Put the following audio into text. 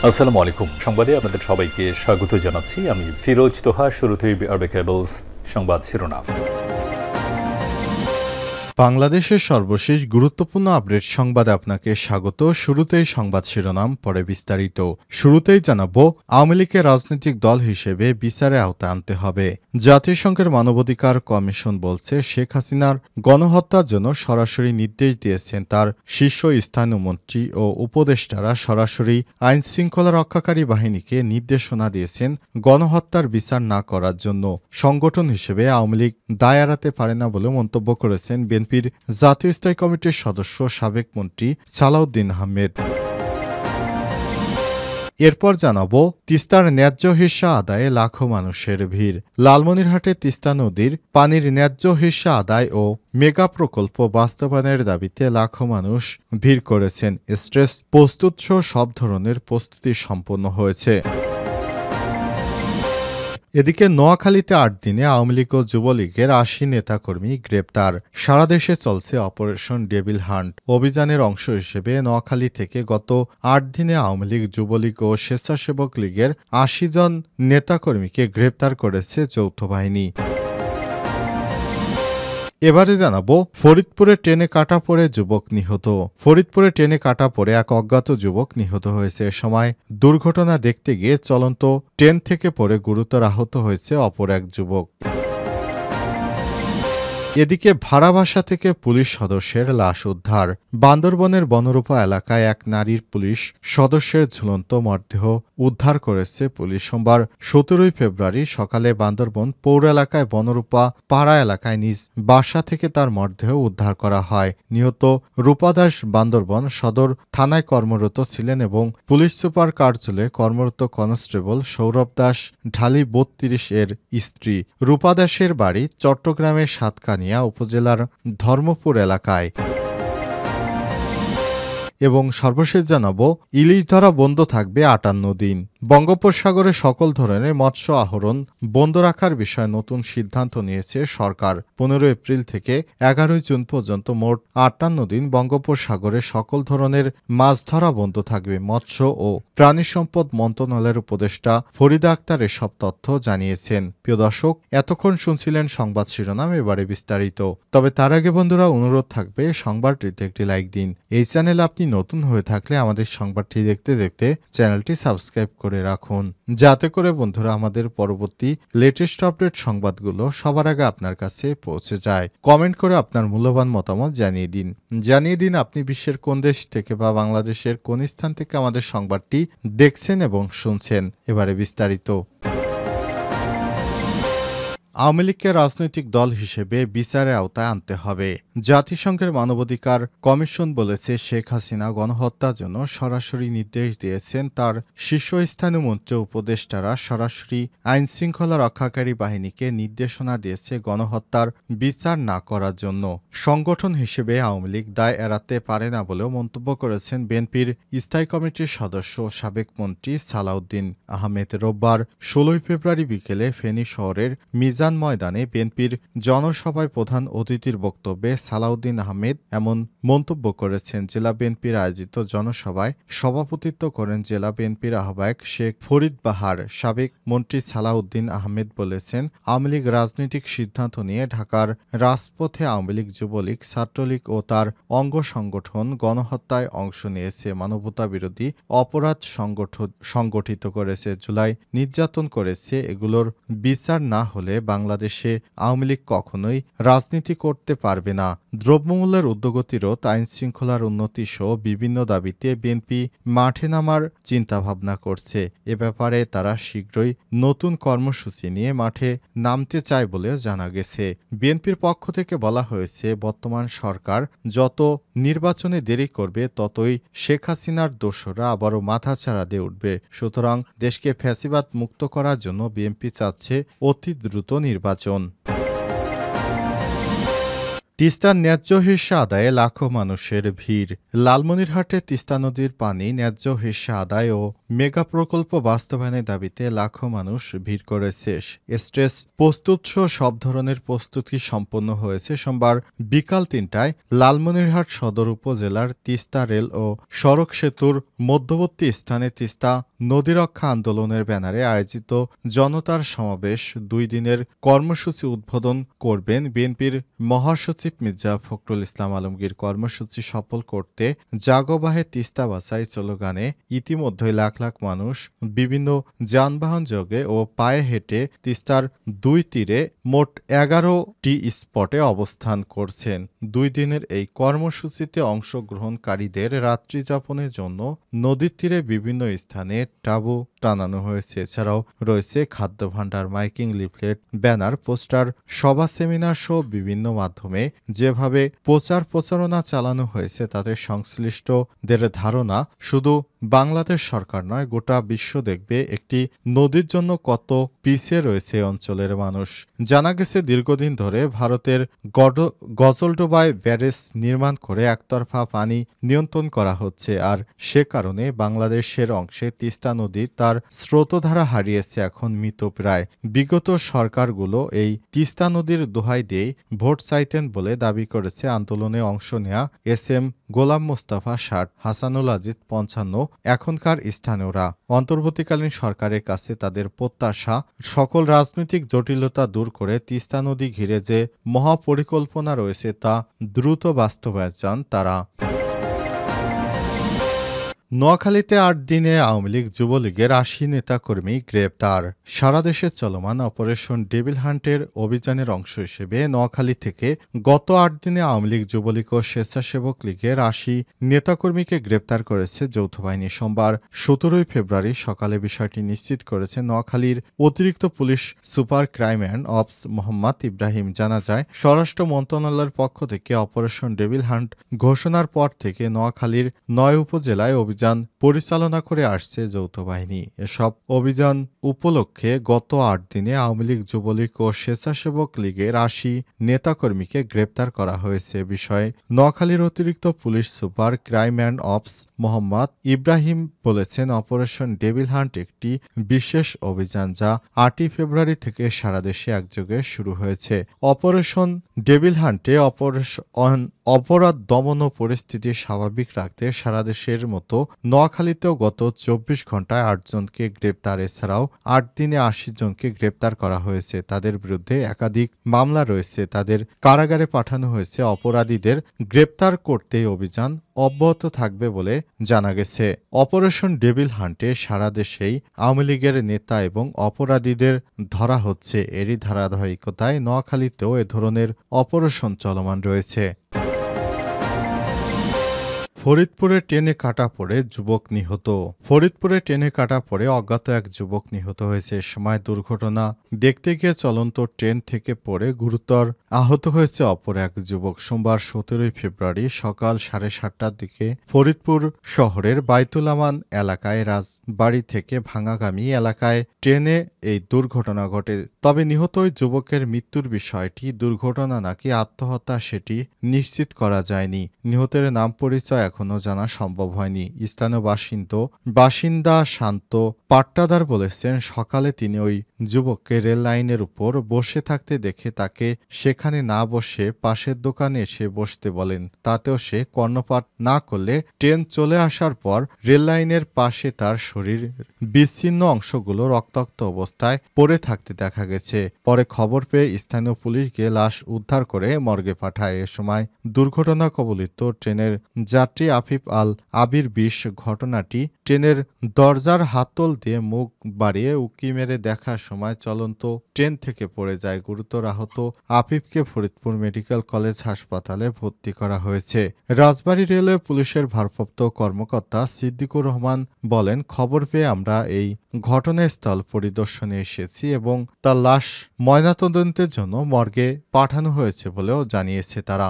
আসসালামু আলাইকুম। সংবাদে আপনাদের সবাইকে স্বাগত জানাচ্ছি। আমি ফিরোজ তোহা। শুরুতেই আরবে কেবলস সংবাদ শিরোনাম। বাংলাদেশের সর্বশেষ গুরুত্বপূর্ণ আপডেট সংবাদে আপনাকে স্বাগত। শুরুতেই সংবাদ শিরোনাম, পরে বিস্তারিত। শুরুতেই জানাবো, আওয়ামী লীগকে রাজনৈতিক দল হিসেবে বিচারে আওতায় আনতে হবে। জাতিসংঘের মানবাধিকার কমিশন বলছে, শেখ হাসিনার গণহত্যার জন্য সরাসরি নির্দেশ দিয়েছেন তার শীর্ষস্থানীয় মন্ত্রী ও উপদেষ্টারা। সরাসরি আইন শৃঙ্খলা রক্ষাকারী বাহিনীকে নির্দেশনা দিয়েছেন গণহত্যার বিচার না করার জন্য। সংগঠন হিসেবে আওয়ামী লীগ দায় এড়াতে পারে না বলে মন্তব্য করেছেন বিএনপির জাতীয় স্থায়ী কমিটির সদস্য সাবেক মন্ত্রী সালাউদ্দিন আহমেদ। এরপর জানাবো, তিস্তার ন্যায্য হিস্সা আদায়ে লাখো মানুষের ভিড়। লালমনিরহাটে তিস্তা নদীর পানির ন্যায্য হিস্সা আদায় ও মেগা প্রকল্প বাস্তবায়নের দাবিতে লাখো মানুষ ভিড় করেছেন। স্ট্রেস প্রস্তুত সহ সব ধরনের প্রস্তুতি সম্পন্ন হয়েছে। এদিকে নোয়াখালীতে ৮ দিনে আওয়ামী লীগ ও যুবলীগের ৮০ নেতাকর্মী গ্রেপ্তার। সারা দেশে চলছে অপারেশন ডেভিল হান্ট। অভিযানের অংশ হিসেবে নোয়াখালী থেকে গত ৮ দিনে আওয়ামী লীগ, যুবলীগ ও স্বেচ্ছাসেবক লীগের ৮০ জন নেতাকর্মীকে গ্রেপ্তার করেছে যৌথ বাহিনী। এবারে জানাবো, ফরিদপুরে ট্রেনে কাটা পড়ে যুবক নিহত। ফরিদপুরে ট্রেনে কাটা পড়ে এক অজ্ঞাত যুবক নিহত হয়েছে। এ সময় দুর্ঘটনা দেখতে গিয়ে চলন্ত ট্রেন থেকে পড়ে গুরুতর আহত হয়েছে অপর এক যুবক। এদিকে ভাড়া বাসা থেকে পুলিশ সদস্যের লাশ উদ্ধার। বান্দরবনের বনরূপা এলাকায় এক নারীর পুলিশ সদস্যের ঝুলন্ত মরদেহ উদ্ধার করেছে পুলিশ। সোমবার ১৭ ফেব্রুয়ারি সকালে বান্দরবন পৌর এলাকায় বনরূপা পাড়া এলাকায় নিজ বাসা থেকে তার মরদেহ উদ্ধার করা হয়। নিহত রূপা দাস বান্দরবন সদর থানায় কর্মরত ছিলেন এবং পুলিশ সুপার কার্যালয়ে কর্মরত কনস্টেবল সৌরভ দাস ঢালি ৩২ এর স্ত্রী। রূপা দাসের বাড়ি চট্টগ্রামের সাতকানিয়া উপজেলার ধর্মপুর এলাকায়। এবং সর্বশেষ জানাবো, ইলিশ ধরা বন্ধ থাকবে ৫৮ দিন। বঙ্গোপসাগরে সকল ধরনের মৎস্য আহরণ বন্ধ রাখার বিষয়ে নতুন সিদ্ধান্ত নিয়েছে সরকার। ১৫ এপ্রিল থেকে ১১ জুন পর্যন্ত মোট ৫৮ দিন বঙ্গোপসাগরে সকল ধরনের মাছ ধরা বন্ধ থাকবে। মৎস্য ও প্রাণী সম্পদ মন্ত্রণালয়ের উপদেষ্টা ফরিদা আক্তার এসব তথ্য জানিয়েছেন। প্রিয় দর্শক, এতক্ষণ শুনছিলেন সংবাদ শিরোনাম, এবারে বিস্তারিত। তবে তার আগে বন্ধুরা, অনুরোধ থাকবে সংবাদটিতে একটি লাইক দিন। এই চ্যানেলে আপনি নতুন হয়ে থাকলে আমাদের সংবাদটি দেখতে দেখতে চ্যানেলটি সাবস্ক্রাইব করে রাখুন, যাতে করে বন্ধুরা আমাদের পরবর্তী লেটেস্ট আপডেট সংবাদগুলো সবার আগে আপনার কাছে পৌঁছে যায়। কমেন্ট করে আপনার মূল্যবান মতামত জানিয়ে দিন আপনি বিশ্বের কোন দেশ থেকে বা বাংলাদেশের কোন স্থান থেকে আমাদের সংবাদটি দেখছেন এবং শুনছেন। এবারে বিস্তারিত। আওয়ামী লীগকে রাজনৈতিক দল হিসেবে বিচারের আওতায় আনতে হবে। জাতিসংঘের মানবাধিকার কমিশন বলেছে, শেখ হাসিনা গণহত্যার জন্য সরাসরি নির্দেশ দিয়েছেন তার শীর্ষস্থানীয় মন্ত্রী উপদেষ্টারা। সরাসরি আইন শৃঙ্খলা রক্ষাকারী বাহিনীকে নির্দেশনা দিয়েছে গণহত্যার বিচার না করার জন্য। সংগঠন হিসেবে আওয়ামী লীগ দায় এড়াতে পারে না বলেও মন্তব্য করেছেন বিএনপির স্থায়ী কমিটির সদস্য সাবেক মন্ত্রী সালাউদ্দিন আহমেদ। রোববার ১৬ ফেব্রুয়ারি বিকেলে ফেনী শহরের মিজান ময়দানে বিএনপির জনসভায় প্রধান অতিথির বক্তব্যে সালাউদ্দিন আহমেদ এমন মন্তব্য করেছেন। জেলা বিএনপির আয়োজিত জনসভায় সভাপতিত্ব করেন জেলা বিএনপির আহ্বায়ক শেখ ফরিদ বাহার। সাবেক মন্ত্রী সালাউদ্দিন আহমেদ বলেছেন, আওয়ামী লীগ রাজনৈতিক সিদ্ধান্ত নিয়ে ঢাকার রাজপথে আওয়ামী লীগ, যুবলীগ, ছাত্রলীগ ও তার অঙ্গ সংগঠন গণহত্যায় অংশ নিয়েছে, মানবতা বিরোধী অপরাধ সংগঠিত করেছে, জুলাই নির্যাতন করেছে। এগুলোর বিচার না হলে বাংলাদেশে আওয়ামী লীগ কখনোই রাজনীতি করতে পারবে না। দ্রব্যমূল্যের ঊর্ধ্বগতি রোধ, আইন শৃঙ্খলার উন্নতি সহ বিভিন্ন দাবিতে বিএনপি মাঠে নামার চিন্তাভাবনা করছে। এ ব্যাপারে তারা শীঘ্রই নতুন কর্মসূচি নিয়ে মাঠে নামতে চায় বলেও জানা গেছে। বিএনপির পক্ষ থেকে বলা হয়েছে, বর্তমান সরকার যত নির্বাচনে দেরি করবে ততই শেখ হাসিনার দোসররা আবারও মাথাচাড়া দিয়ে উঠবে। সুতরাং দেশকে ফ্যাসিবাদ মুক্ত করার জন্য বিএনপি চাচ্ছে অতি দ্রুত নির্বাচন। তিস্তার ন্যায্য হিস্যা আদায়ে লাখো মানুষের ভিড়। লালমনিরহাটে তিস্তা নদীর পানি ন্যায্য হিস্যা আদায় ও মেগা প্রকল্প বাস্তবায়নের দাবিতে লাখো মানুষ ভিড় করেছে। স্ট্রেস প্রস্তুতসহ সব ধরনের প্রস্তুতি সম্পন্ন হয়েছে সোমবার বিকাল ৩টায় লালমনিরহাট সদর উপজেলার তিস্তা রেল ও সড়ক সেতুর মধ্যবর্তী স্থানে তিস্তা নদীরক্ষা আন্দোলনের ব্যানারে আয়োজিত জনতার সমাবেশ ২ দিনের কর্মসূচি উদ্বোধন করবেন বিএনপির মহাসচিব মির্জা ফখরুল ইসলাম আলমগীর। কর্মসূচি সফল করতে জাগবাহে তিস্তা বাঁচাই স্লোগানে ইতিমধ্যেই লাখ লাখ মানুষ বিভিন্ন যানবাহন যোগে ও পায়ে হেঁটে তিস্তার ২ তীরে মোট ১১টি স্পটে অবস্থান করছেন। ২ দিনের এই কর্মসূচিতে অংশগ্রহণকারীদের রাত্রিযাপনের জন্য নদীর তীরে বিভিন্ন স্থানে তাঁবু টানানো হয়েছে। এছাড়াও রয়েছে খাদ্য ভাণ্ডার, মাইকিং, লিফলেট, ব্যানার, পোস্টার, সভা, সেমিনার সহ বিভিন্ন মাধ্যমে যেভাবে প্রচারণা চালানো হয়েছে তাতে সংশ্লিষ্টদের ধারণা শুধু বাংলাদেশ সরকার নয়, গোটা বিশ্ব দেখবে একটি নদীর জন্য কত পিছিয়ে রয়েছে অঞ্চলের মানুষ। জানা গেছে দীর্ঘদিন ধরে ভারতের গজলডোবায় ব্যারেজ নির্মাণ করে একতরফা পানি নিয়ন্ত্রণ করা হচ্ছে, আর সে কারণে বাংলাদেশের অংশে তিস্তা নদী তার স্রোতধারা হারিয়েছে, এখন মৃতপ্রায়। বিগত সরকারগুলো এই তিস্তা নদীর দোহাই দিয়েই ভোট চাইতেন বলে দাবি করেছে আন্দোলনে অংশ নেয়া SM গোলাম মোস্তফা ৬০, হাসানুল আজিজ ৫৫। এখনকার স্থানীয়রা অন্তর্বর্তীকালীন সরকারের কাছে তাদের প্রত্যাশা সকল রাজনৈতিক জটিলতা দূর করে তিস্তা নদী ঘিরে যে মহাপরিকল্পনা রয়েছে তা দ্রুত বাস্তবায়ন চান তারা। নোয়াখালীতে ৮ দিনে আওয়ামী লীগ যুবলীগের ৮০ নেতাকর্মী গ্রেপ্তার। সারা দেশে চলমান অপারেশন ডেভিল হান্টের অভিযানের অংশ হিসেবে নোয়াখালী থেকে গত ৮ দিনে আওয়ামী লীগ যুবলীগ ও স্বেচ্ছাসেবক লীগের ৮০ নেতাকর্মীকে গ্রেপ্তার করেছে যৌথ বাহিনী। সোমবার ১৭ ফেব্রুয়ারি সকালে বিষয়টি নিশ্চিত করেছে নোয়াখালীর অতিরিক্ত police super crime and ops Mohammad Ibrahim. জানা যায়, স্বরাষ্ট্র মন্ত্রণালয়ের পক্ষ থেকে অপারেশন ডেভিল হান্ট ঘোষণার পর থেকে নোয়াখালীর ৯ উপজেলায় অভিযান পরিচালনা করে আসছে যৌথ বাহিনী। এসব অভিযান উপলক্ষে গত ৮ দিনে আওয়ামী লীগ, যুবলীগ ও স্বেচ্ছাসেবক লীগের ৮০ নেতাকর্মীকে গ্রেপ্তার করা হয়েছে। বিষয়ে নোয়াখালীর অতিরিক্ত police super crime and ops Mohammad Ibrahim বলেছেন, অপারেশন ডেভিল হান্ট একটি বিশেষ অভিযান যা ৮ই ফেব্রুয়ারি থেকে সারা দেশে একযোগে শুরু হয়েছে। অপারেশন ডেভিল হান্টে অপরাধ দমন ও পরিস্থিতি স্বাভাবিক রাখতে সারা দেশের মতো নোয়াখালীতেও গত ২৪ ঘন্টায় ৮ জনকে গ্রেপ্তার, এছাড়াও ৮ দিনে ৮০ জনকে গ্রেপ্তার করা হয়েছে। তাদের বিরুদ্ধে একাধিক মামলা রয়েছে, তাদের কারাগারে পাঠানো হয়েছে। অপরাধীদের গ্রেপ্তার করতে অভিযান অব্যাহত থাকবে বলে জানা গেছে। অপারেশন ডেভিল হান্টে সারা দেশেই আওয়ামী লীগের নেতা এবং অপরাধীদের ধরা হচ্ছে। এরই ধারাবাহিকতায় নোয়াখালীতেও এ ধরনের অপারেশন চলমান রয়েছে। ফরিদপুরে ট্রেনে কাটা পড়ে যুবক নিহত। ফরিদপুরে ট্রেনে কাটা পড়ে অজ্ঞাত এক যুবক নিহত হয়েছে। সময় দুর্ঘটনা দেখতে গিয়ে চলন্ত ট্রেন থেকে পড়ে গুরুতর আহত হয়েছে অপর এক যুবক। সোমবার ১৭ ফেব্রুয়ারি সকাল ৭:৩০টার দিকে ফরিদপুর শহরের বাইতুল আমান এলাকায় রাজবাড়ী থেকে ভাঙাগামী এলাকায় ট্রেনে এই দুর্ঘটনা ঘটে। তবে নিহত ওই যুবকের মৃত্যুর বিষয়টি দুর্ঘটনা নাকি আত্মহত্যা সেটি নিশ্চিত করা যায়নি। নিহতের নাম পরিচয় এখনো জানা সম্ভব হয়নি। স্থানীয় বাসিন্দা শান্ত পাট্টাদার বলেছেন, সকালে তিনি ওই যুবককে রেল লাইনের উপর বসে থাকতে দেখে তাকে সেখানে না বসে পাশের দোকানে এসে বসতে বলেন। তাতেও সে কর্ণপাত না করলে ট্রেন চলে আসার পর রেল লাইনের পাশে তার শরীর বিচ্ছিন্ন অংশগুলো রক্তাক্ত অবস্থায় পড়ে থাকতে দেখা গেছে। পরে খবর পেয়ে স্থানীয় পুলিশ গিয়ে লাশ উদ্ধার করে মর্গে পাঠায়। এ সময় দুর্ঘটনা কবলিত ট্রেনের যাত্রী আফিফ আল আবির ২০ ঘটনাটি ট্রেনের দরজার হাতল দিয়ে মুখ বাড়িয়ে উকি মেরে দেখার সময় চলন্ত ট্রেন থেকে পড়ে যায়। গুরুতর আহত আফিফকে ফরিদপুর মেডিকেল কলেজ হাসপাতালে ভর্তি করা হয়েছে। রাজবাড়ী রেলওয়ে পুলিশের ভারপ্রাপ্ত কর্মকর্তা সিদ্দিকুর রহমান বলেন, খবর পেয়ে আমরা এই ঘটনাস্থল পরিদর্শনে এসেছি এবং তার লাশ ময়নাতদন্তের জন্য মর্গে পাঠানো হয়েছে বলেও জানিয়েছে তারা।